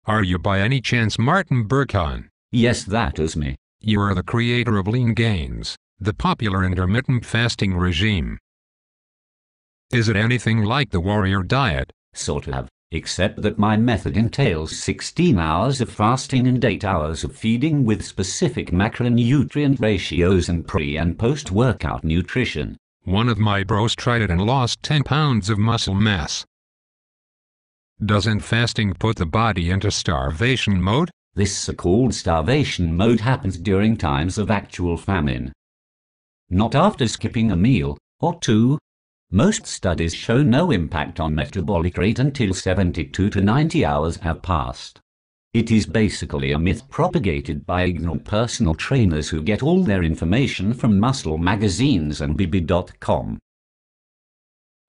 Are you by any chance Martin Berkhan? Yes, that is me. You are the creator of leangains, the popular intermittent fasting regime. Is it anything like the warrior diet? Sort of, except that my method entails 16 hours of fasting and 8 hours of feeding with specific macronutrient ratios and pre- and post-workout nutrition. One of my bros tried it and lost 10 pounds of muscle mass. Doesn't fasting put the body into starvation mode? This so-called starvation mode happens during times of actual famine. Not after skipping a meal or two. Most studies show no impact on metabolic rate until 72 to 90 hours have passed. It is basically a myth propagated by ignorant personal trainers who get all their information from muscle magazines and bb.com.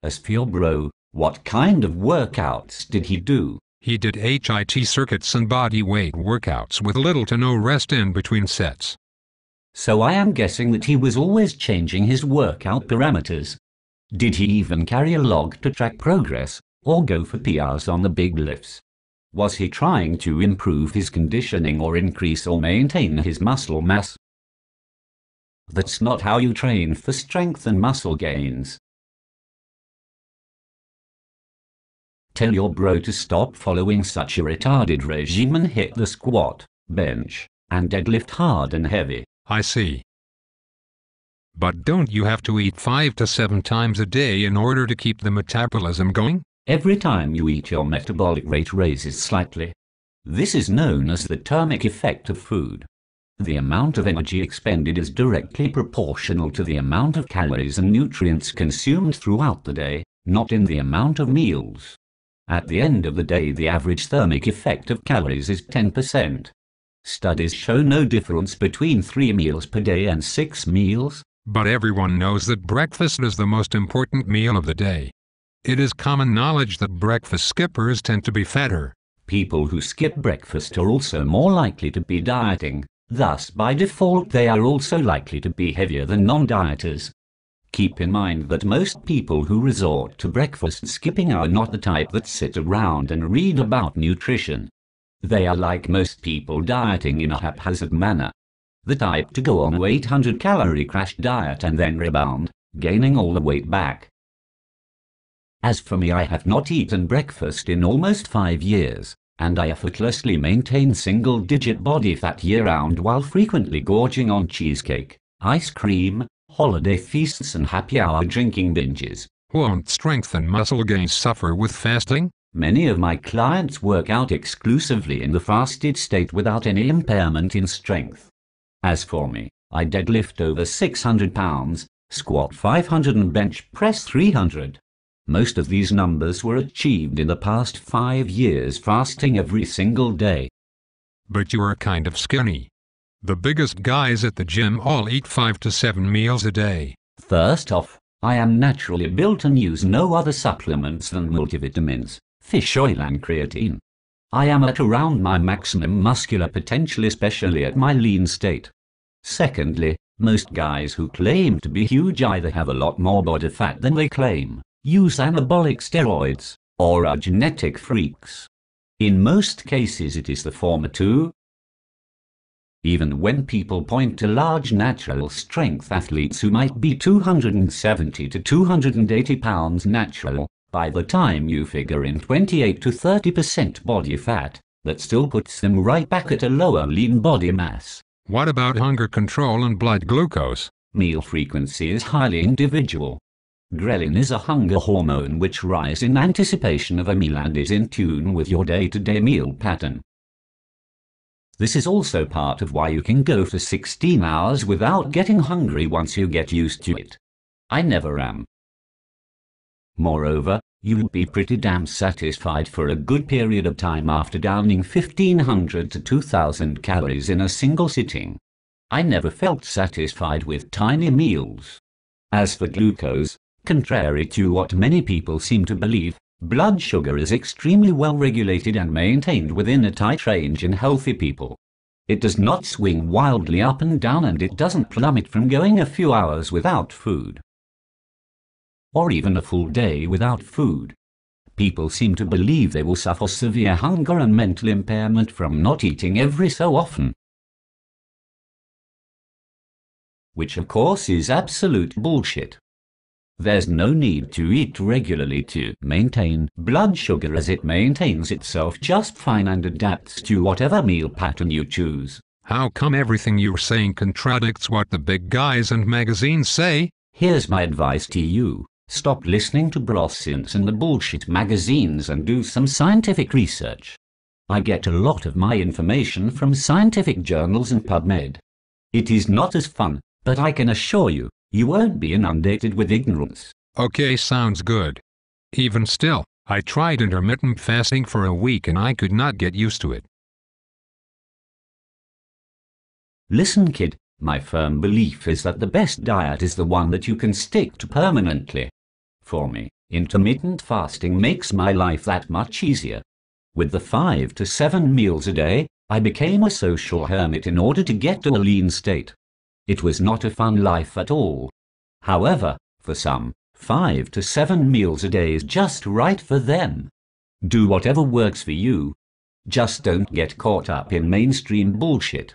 As for your bro, what kind of workouts did he do? He did HIIT circuits and body weight workouts with little to no rest in between sets. So I am guessing that he was always changing his workout parameters. Did he even carry a log to track progress, or go for PRs on the big lifts? Was he trying to improve his conditioning or increase or maintain his muscle mass? That's not how you train for strength and muscle gains. Tell your bro to stop following such a retarded regime and hit the squat, bench, and deadlift hard and heavy. I see. But don't you have to eat 5 to 7 times a day in order to keep the metabolism going? Every time you eat, your metabolic rate raises slightly. This is known as the thermic effect of food. The amount of energy expended is directly proportional to the amount of calories and nutrients consumed throughout the day, not in the amount of meals. At the end of the day, the average thermic effect of calories is 10%. Studies show no difference between 3 meals per day and 6 meals. But everyone knows that breakfast is the most important meal of the day. It is common knowledge that breakfast skippers tend to be fatter. People who skip breakfast are also more likely to be dieting. Thus, by default, they are also likely to be heavier than non-dieters. Keep in mind that most people who resort to breakfast skipping are not the type that sit around and read about nutrition. They are like most people dieting in a haphazard manner. The type to go on an 800-calorie crash diet and then rebound, gaining all the weight back. As for me, I have not eaten breakfast in almost 5 years, and I effortlessly maintain single-digit body fat year-round while frequently gorging on cheesecake, ice cream, holiday feasts and happy hour drinking binges. Won't strength and muscle gains suffer with fasting? Many of my clients work out exclusively in the fasted state without any impairment in strength. As for me, I deadlift over 600 pounds, squat 500 and bench press 300. Most of these numbers were achieved in the past 5 years fasting every single day. But you are kind of skinny. The biggest guys at the gym all eat 5 to 7 meals a day. First off, I am naturally built and use no other supplements than multivitamins, fish oil and creatine. I am at around my maximum muscular potential, especially at my lean state. Secondly, most guys who claim to be huge either have a lot more body fat than they claim, use anabolic steroids, or are genetic freaks. In most cases it is the former too. Even when people point to large natural strength athletes who might be 270 to 280 pounds natural, by the time you figure in 28 to 30% body fat, that still puts them right back at a lower lean body mass. What about hunger control and blood glucose? Meal frequency is highly individual. Ghrelin is a hunger hormone which rises in anticipation of a meal and is in tune with your day-to-day meal pattern. This is also part of why you can go for 16 hours without getting hungry once you get used to it. I never am. Moreover, you'll be pretty damn satisfied for a good period of time after downing 1500 to 2000 calories in a single sitting. I never felt satisfied with tiny meals. As for glucose, contrary to what many people seem to believe, blood sugar is extremely well regulated and maintained within a tight range in healthy people. It does not swing wildly up and down, and it doesn't plummet from going a few hours without food, or even a full day without food. People seem to believe they will suffer severe hunger and mental impairment from not eating every so often. Which of course is absolute bullshit. There's no need to eat regularly to maintain blood sugar, as it maintains itself just fine and adapts to whatever meal pattern you choose. How come everything you're saying contradicts what the big guys and magazines say? Here's my advice to you. Stop listening to Brossins and the bullshit magazines and do some scientific research. I get a lot of my information from scientific journals and PubMed. It is not as fun, but I can assure you, you won't be inundated with ignorance. Okay, sounds good. Even still, I tried intermittent fasting for a week and I could not get used to it. Listen, kid, my firm belief is that the best diet is the one that you can stick to permanently. For me, intermittent fasting makes my life that much easier. With the 5 to 7 meals a day, I became a social hermit in order to get to a lean state. It was not a fun life at all. However, for some, 5 to 7 meals a day is just right for them. Do whatever works for you. Just don't get caught up in mainstream bullshit.